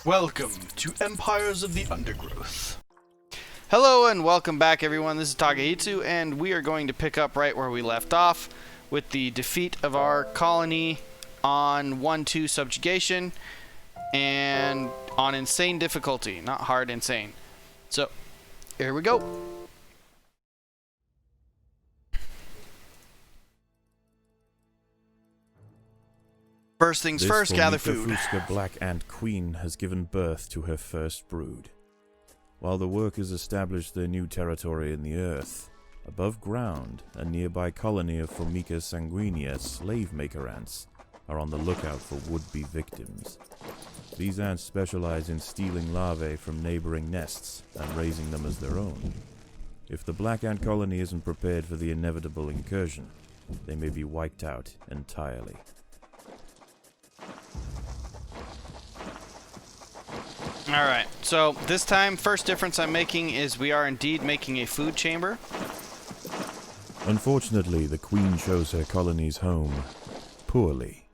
Welcome to Empires of the Undergrowth. Hello and welcome back, everyone. This is Takehitsu, and we are going to pick up right where we left off with the defeat of our colony on 1-2 subjugation and on insane difficulty, not hard, insane. So, here we go. First things first, gather food. The Black Ant Queen has given birth to her first brood. While the workers establish their new territory in the earth, above ground, a nearby colony of Formica sanguinea slave-maker ants are on the lookout for would-be victims. These ants specialize in stealing larvae from neighboring nests and raising them as their own. If the black ant colony isn't prepared for the inevitable incursion, they may be wiped out entirely. Alright, so this time, first difference I'm making is we are indeed making a food chamber. Unfortunately, the queen chose her colony's home poorly.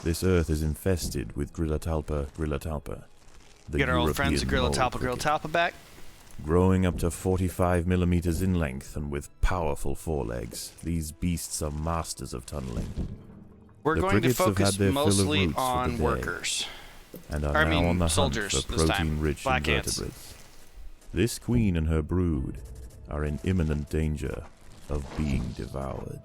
This earth is infested with Grillotalpa grillotalpa. Get our old friends, the Grillotalpa back. Growing up to 45 millimeters in length and with powerful forelegs, these beasts are masters of tunneling. We're going to focus mostly on workers. And are now on the hunt for protein-rich invertebrates. This queen and her brood are in imminent danger of being devoured.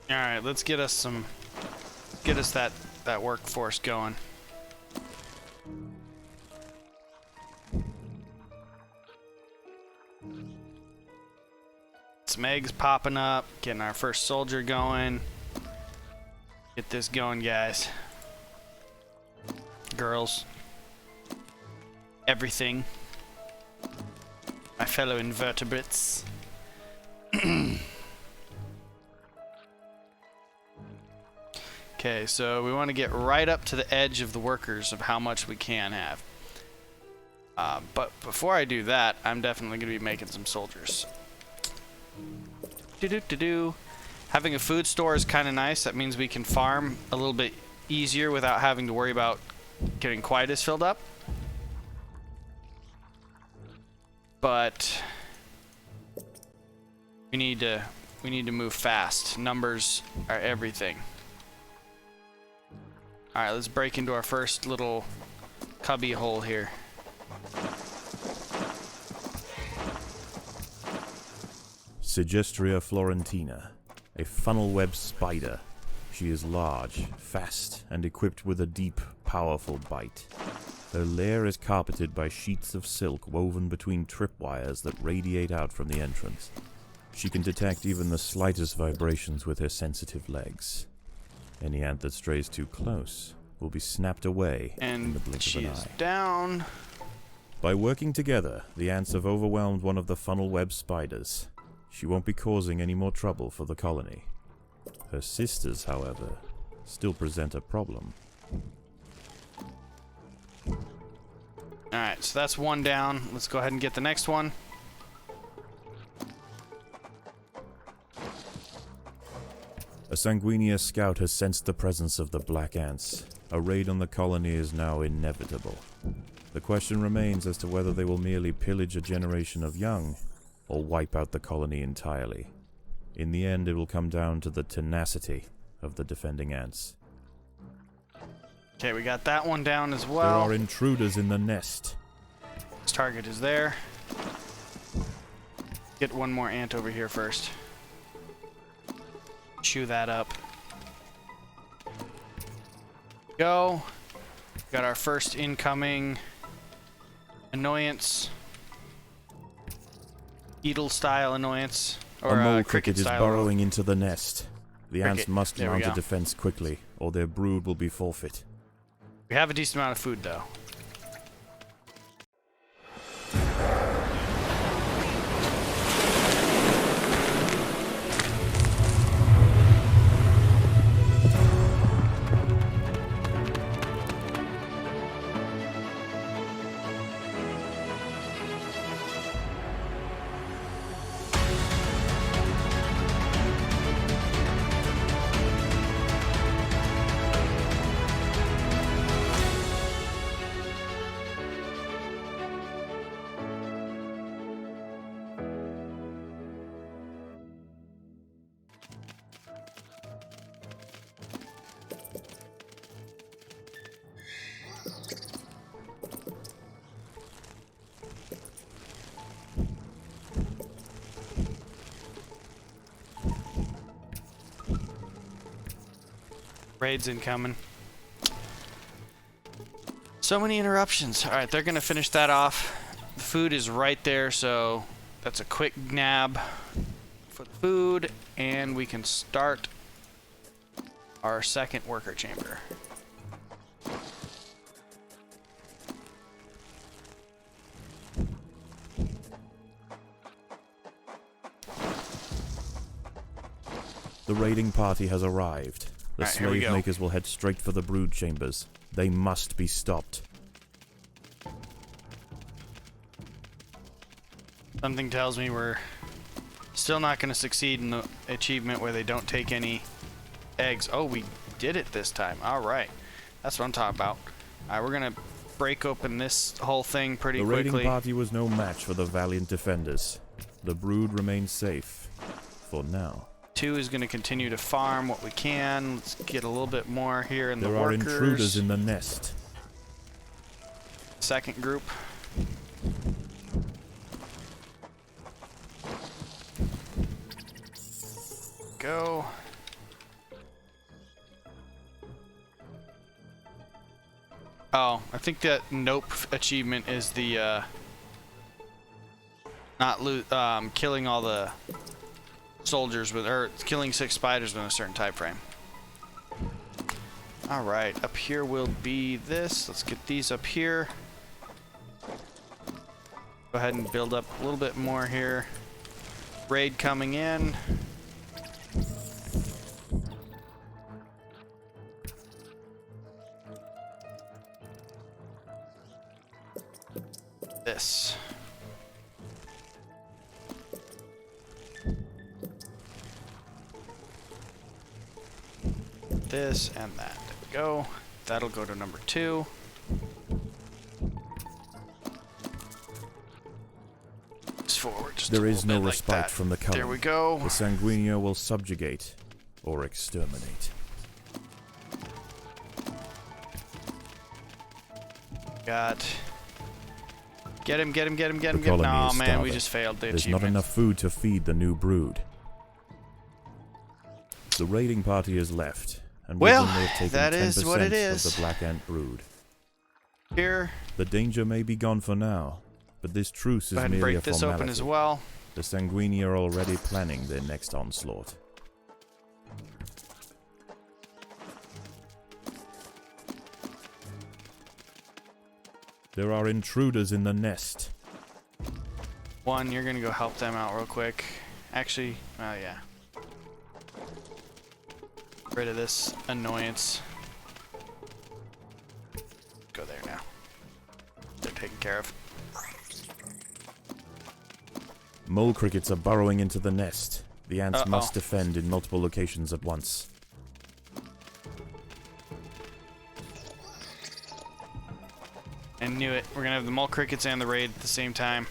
All right, let's get us that workforce going. Some eggs popping up, getting our first soldier going. Get this going, guys. Girls. Everything. My fellow invertebrates. Okay, so we want to get right up to the edge of the workers of how much we can have. But before I do that, I'm definitely going to be making some soldiers. Having a food store is kind of nice. That means we can farm a little bit easier without having to worry about getting quite as filled up. But we need to move fast. Numbers are everything. Alright, let's break into our first little cubby hole here. Sigestria florentina, a funnel web spider. She is large, fast, and equipped with a deep, powerful bite. Her lair is carpeted by sheets of silk woven between tripwires that radiate out from the entrance. She can detect even the slightest vibrations with her sensitive legs. Any ant that strays too close will be snapped away in the blink of an eye. She's down. By working together, the ants have overwhelmed one of the funnel web spiders. She won't be causing any more trouble for the colony. Her sisters, however, still present a problem. Alright, so that's one down. Let's go ahead and get the next one. A sanguinea scout has sensed the presence of the black ants. A raid on the colony is now inevitable. The question remains as to whether they will merely pillage a generation of young, or wipe out the colony entirely. In the end, it will come down to the tenacity of the defending ants. Okay, we got that one down as well. There are intruders in the nest. This target is there. Get one more ant over here first. Chew that up. Go. Got our first incoming annoyance. Beetle style annoyance. Or a mole cricket is style. burrowing into the nest. The ants Cricket. must There we mount a go. defense quickly, or their brood will be forfeit. We have a decent amount of food though. Raid's incoming. So many interruptions. Alright, they're gonna finish that off. The food is right there, so that's a quick nab for the food, and we can start our second worker chamber. The raiding party has arrived. The Alright, here we slave go. makers will head straight for the brood chambers. They must be stopped. Something tells me we're still not going to succeed in the achievement where they don't take any eggs. Oh, we did it this time. Alright. That's what I'm talking about. Alright, we're going to break open this whole thing pretty quickly. The raiding party was no match for the valiant defenders. The brood remains safe. For now. 2 is going to continue to farm what we can. Let's get a little bit more here in the There are workers. intruders in the nest. Second group. Go. Oh, I think that nope achievement is the not killing all the soldiers with, or killing 6 spiders within a certain time frame. All right, up here will be this. Let's get these up here. Go ahead and build up a little bit more here. Raid coming in. This. This and that. There we go. That'll go to number 2. Forward just There a is little no bit respite like that. from the colony. There we go. The Sanguinia will subjugate or exterminate. Got. Get him, get him, get him, get him, The get him. colony No, is man, we starving. just failed the There's achievement. not enough food to feed the new brood. The raiding party is left, and with Well, them they've taken that 10% is what it of is. the black ant brood. Here, The danger may be gone for now, but this truce go is ahead and merely a break this formality. open as well. The Sanguini are already planning their next onslaught. There are intruders in the nest. 1, you're gonna go help them out real quick. Actually, oh yeah. Get rid of this annoyance. Go there now. They're taken care of. Mole crickets are burrowing into the nest. The ants Uh-oh. must defend in multiple locations at once. I knew it. We're gonna have the mole crickets and the raid at the same time.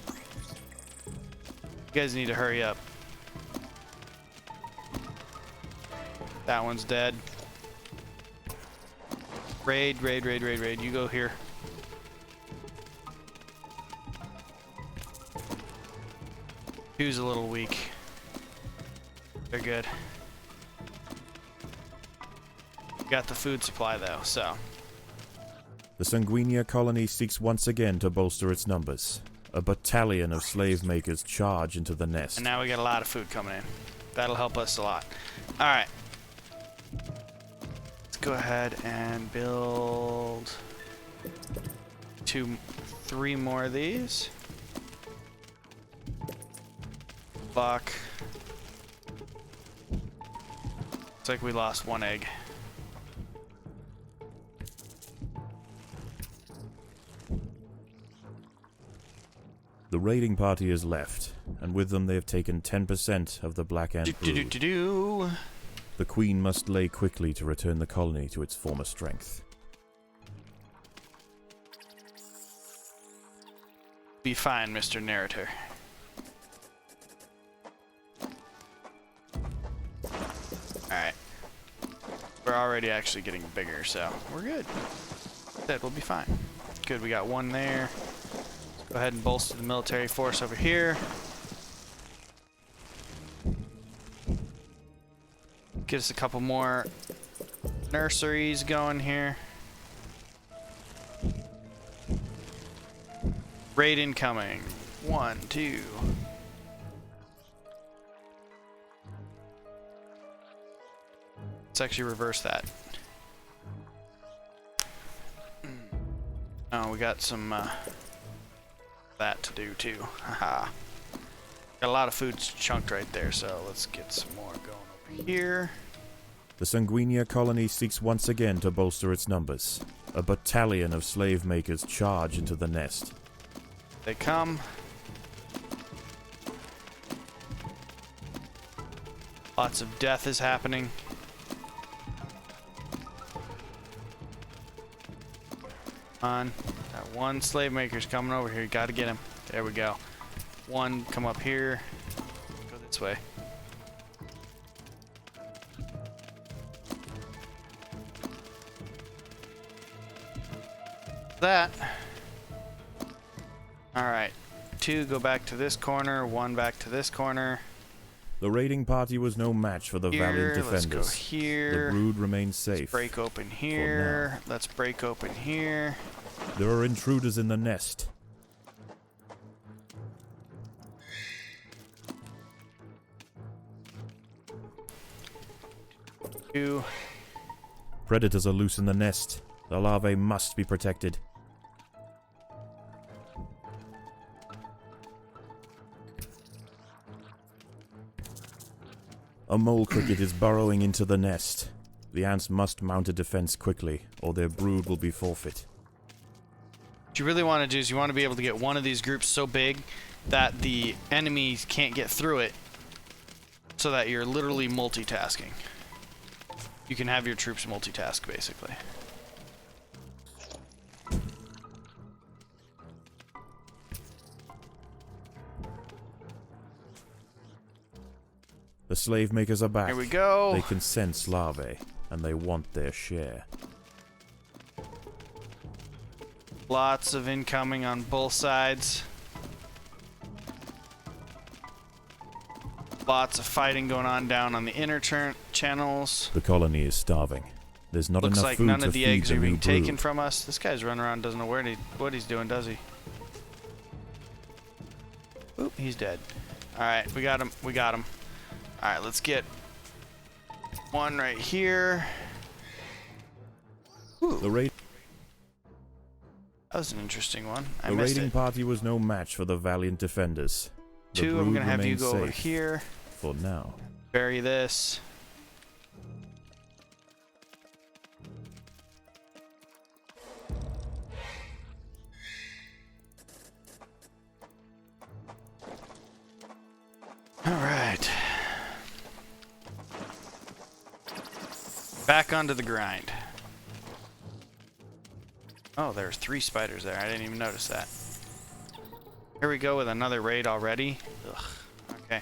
You guys need to hurry up. That one's dead. Raid, raid, raid, raid, raid. You go here. Two's a little weak. They're good. Got the food supply though, so. The Sanguinia colony seeks once again to bolster its numbers. A battalion of slave makers charge into the nest. And now we got a lot of food coming in. That'll help us a lot. Alright. Let's go ahead and build 3 more of these. Fuck. Looks like we lost 1 egg. The raiding party is left, and with them they have taken 10% of the black ant brood. The queen must lay quickly to return the colony to its former strength. Be fine, Mr. Narrator. Alright. We're already actually getting bigger, so we're good. That will be fine. Good, we got 1 there. Go ahead and bolster the military force over here. Get us a couple more nurseries going here. Raid incoming. 1, 2. Let's actually reverse that. Oh, we got some that to do too. Haha. Got a lot of food chunked right there, so let's get some more going over here. The Sanguinia colony seeks once again to bolster its numbers. A battalion of slave makers charge into the nest. They come. Lots of death is happening. On. That one slave maker's coming over here. Gotta get him. There we go. One, come up here. Go this way. That. Alright. 2 go back to this corner. 1 back to this corner. The raiding party was no match for the valiant defenders. Let's go here. The brood remains safe. Let's break open here. Let's break open here. There are intruders in the nest. Two. Predators are loose in the nest. The larvae must be protected. A mole cricket is burrowing into the nest. The ants must mount a defense quickly, or their brood will be forfeit. What you really want to do is you want to be able to get one of these groups so big that the enemies can't get through it, so that you're literally multitasking. You can have your troops multitask, basically. The slave makers are back. Here we go. They can sense larvae, and they want their share. Lots of incoming on both sides. Lots of fighting going on down on the inner channels. The colony is starving. There's not Looks enough like food none to of the feed eggs the are new being taken brood. from us. This guy's running around, doesn't know what he's doing, does he? Oop, he's dead. Alright, we got him. We got him. Alright, let's get one right here. Ooh, The that was an interesting one. I The missed raiding it. party was no match for the valiant defenders. The 2, I'm brood gonna have you remains go over safe here. for now. Bury this. Alright. Back onto the grind. Oh, there's 3 spiders there. I didn't even notice that. Here we go with another raid already. Ugh. Okay.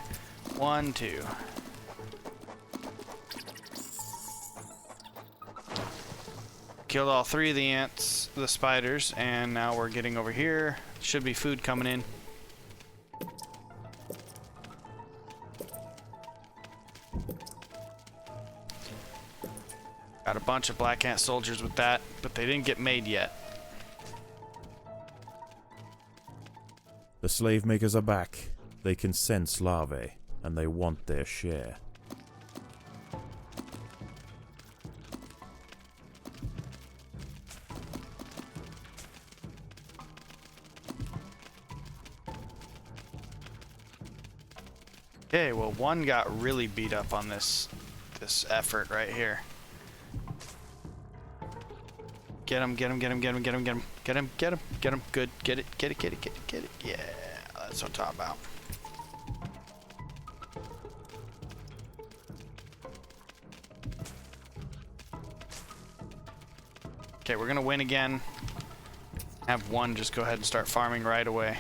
1, 2. Killed all 3 of the ants, the spiders, and now we're getting over here. Should be food coming in. Got a bunch of black ant soldiers with that, but they didn't get made yet. The slave makers are back. They can sense larvae, and they want their share. Okay, well, one got really beat up on this effort right here. Get him, get him, get him, get him, get him, get him, get him, get him, get him. Good, get it, get it, get it, get it, get it. Yeah, that's what I'm talking about. Okay, we're gonna win again. Have one just go ahead and start farming right away.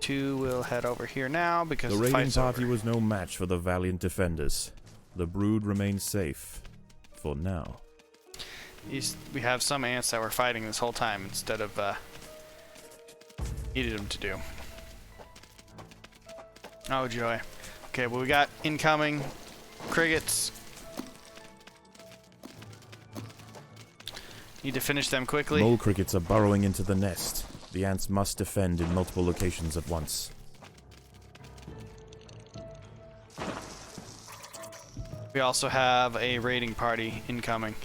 2 will head over here now because The the raiding fight's party over. was no match for the valiant defenders. The brood remains safe. For now. We have some ants that were fighting this whole time instead of needed them to do. Oh joy. Okay, well we got incoming crickets Need to finish them quickly. Mole crickets are burrowing into the nest. The ants must defend in multiple locations at once. We also have a raiding party incoming.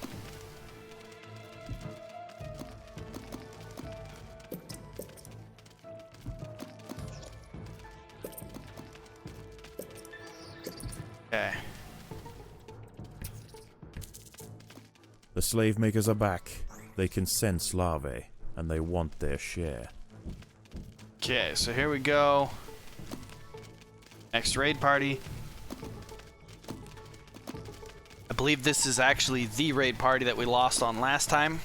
Okay. The slave makers are back. They can sense larvae, and they want their share. Okay, so here we go. Next raid party. I believe this is actually the raid party that we lost on last time.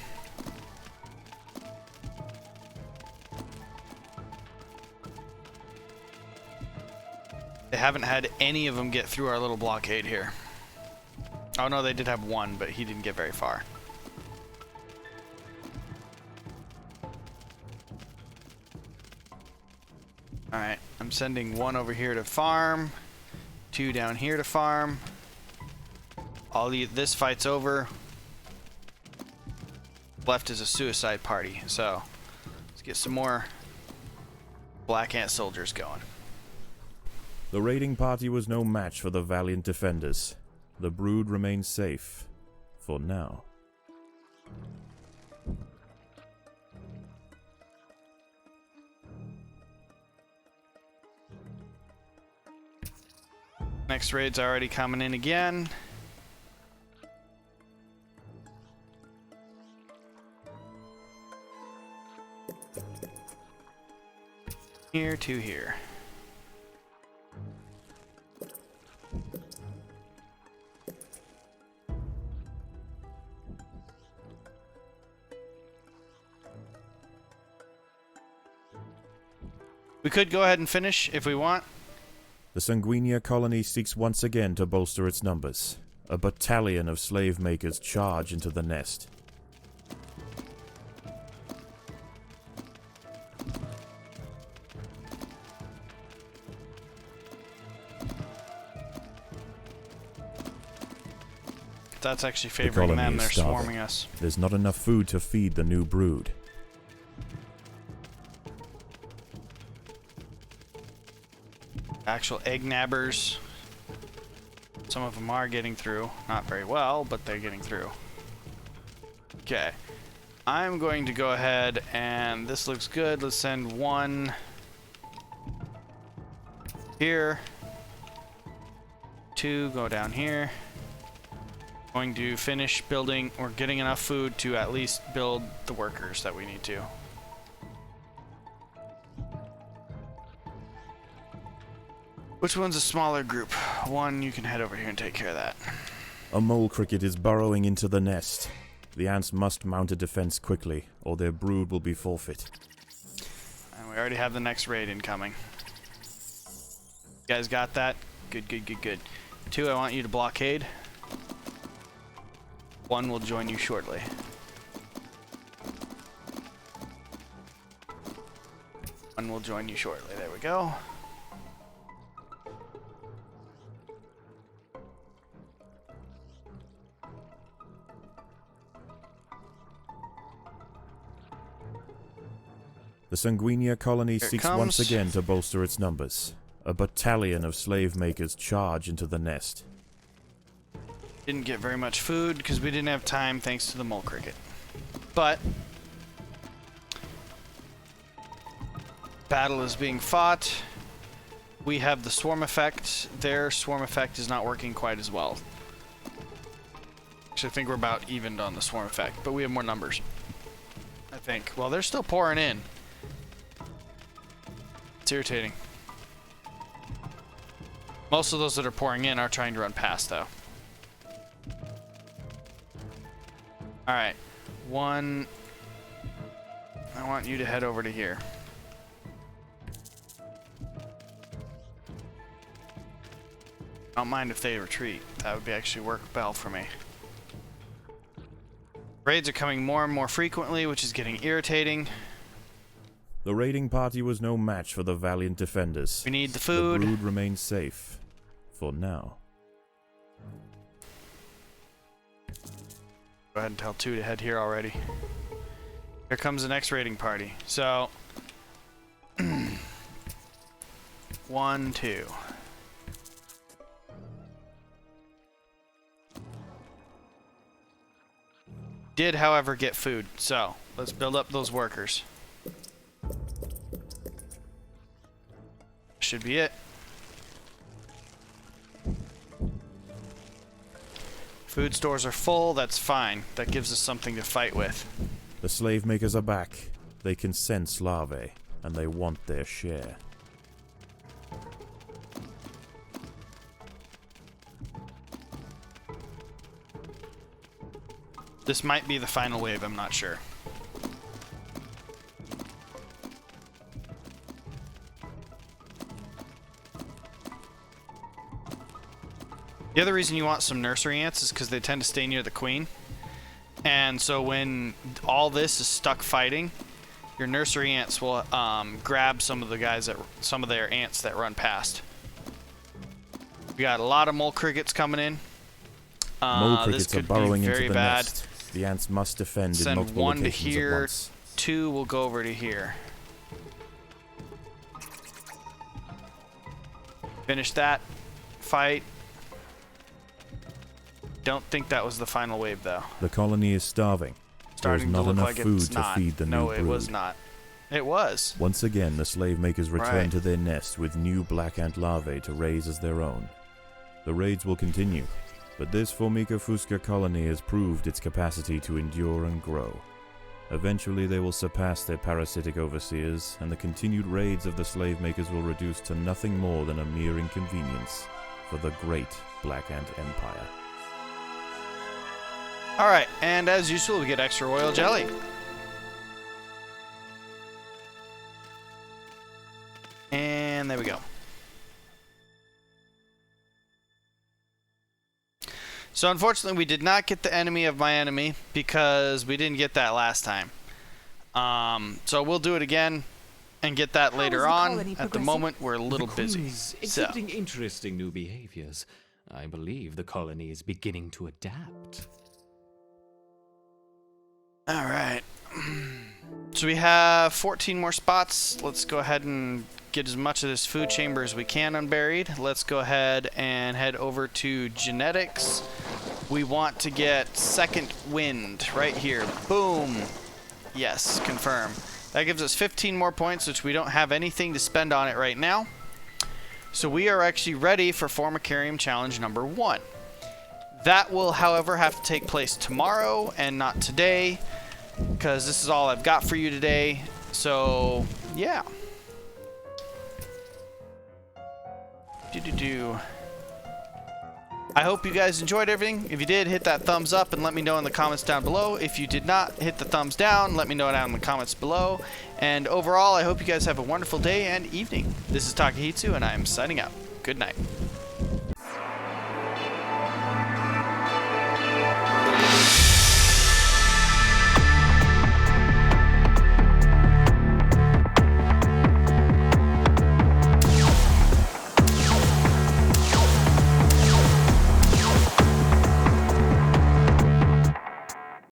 They haven't had any of them get through our little blockade here. Oh no, they did have one, but he didn't get very far. Alright, I'm sending one over here to farm, 2 down here to farm. This fight's over. Left is a suicide party, so let's get some more black ant soldiers going. The raiding party was no match for the valiant defenders. The brood remains safe. For now. Next raid's already coming in again. Here to here. We could go ahead and finish if we want. The Sanguinia colony seeks once again to bolster its numbers. A battalion of slave makers charge into the nest. That's actually favoring them. They're starving. swarming us. There's not enough food to feed the new brood. Actual egg nabbers. Some of them are getting through. Not very well, but they're getting through. Okay. I'm going to go ahead and this looks good. Let's send one here. 2 go down here. Going to finish building. We're getting enough food to at least build the workers that we need to. Which one's a smaller group? 1, you can head over here and take care of that. A mole cricket is burrowing into the nest. The ants must mount a defense quickly, or their brood will be forfeit. And we already have the next raid incoming. You guys got that? Good, good, good, good. 2, I want you to blockade. 1 will join you shortly. One will join you shortly. There we go. The Sanguinia colony Here it seeks comes. once again to bolster its numbers. A battalion of slave makers charge into the nest. Didn't get very much food because we didn't have time thanks to the mole cricket. But battle is being fought. We have the swarm effect. Their swarm effect is not working quite as well. Actually, I think we're about evened on the swarm effect, but we have more numbers. I think. Well, they're still pouring in. It's irritating. Most of those that are pouring in are trying to run past, though. Alright. 1. I want you to head over to here. I don't mind if they retreat. That would be actually work well for me. Raids are coming more and more frequently, which is getting irritating. The raiding party was no match for the valiant defenders. We need the food. The brood remains safe. For now. Do Go ahead and tell 2 to head here already. Here comes the next raiding party. So, 1, 2. Did, however, get food. So, let's build up those workers. Should be it. Food stores are full, that's fine. That gives us something to fight with. The slave makers are back. They can sense larvae, and they want their share. This might be the final wave, I'm not sure. The other reason you want some nursery ants is because they tend to stay near the queen. And so when all this is stuck fighting, your nursery ants will grab some of their ants that run past. We got a lot of mole crickets coming in. Mole crickets this could are burrowing be very into the bad. nest. The ants must defend in Send multiple 1 to locations at here, once. 2 will go over to here. Finish that fight. Don't think that was the final wave, though. The colony is starving. Starting There's to not look enough like food it's to not. feed the new No, brood. it was not. It was. Once again, the slave makers return Right. to their nest with new black ant larvae to raise as their own. The raids will continue, but this Formica fusca colony has proved its capacity to endure and grow. Eventually they will surpass their parasitic overseers, and the continued raids of the slave makers will reduce to nothing more than a mere inconvenience for the great Black Ant Empire. Alright, and as usual, we get extra royal jelly. And there we go. So unfortunately, we did not get the enemy of my enemy because we didn't get that last time. So we'll do it again and get that later on. At the moment, we're a little busy. Exhibiting interesting new behaviors. I believe the colony is beginning to adapt. All right. So we have 14 more spots. Let's go ahead and get as much of this food chamber as we can unburied. Let's go ahead and head over to genetics. We want to get second wind right here. Boom. Yes, confirm. That gives us 15 more points, which we don't have anything to spend on it right now. So we are actually ready for Formicarium Challenge number 1. That will, however, have to take place tomorrow and not today, because this is all I've got for you today. So, yeah. I hope you guys enjoyed everything. If you did, hit that thumbs up and let me know in the comments down below. If you did not, hit the thumbs down. Let me know down in the comments below. And overall, I hope you guys have a wonderful day and evening. This is Takehitsu, and I am signing out. Good night.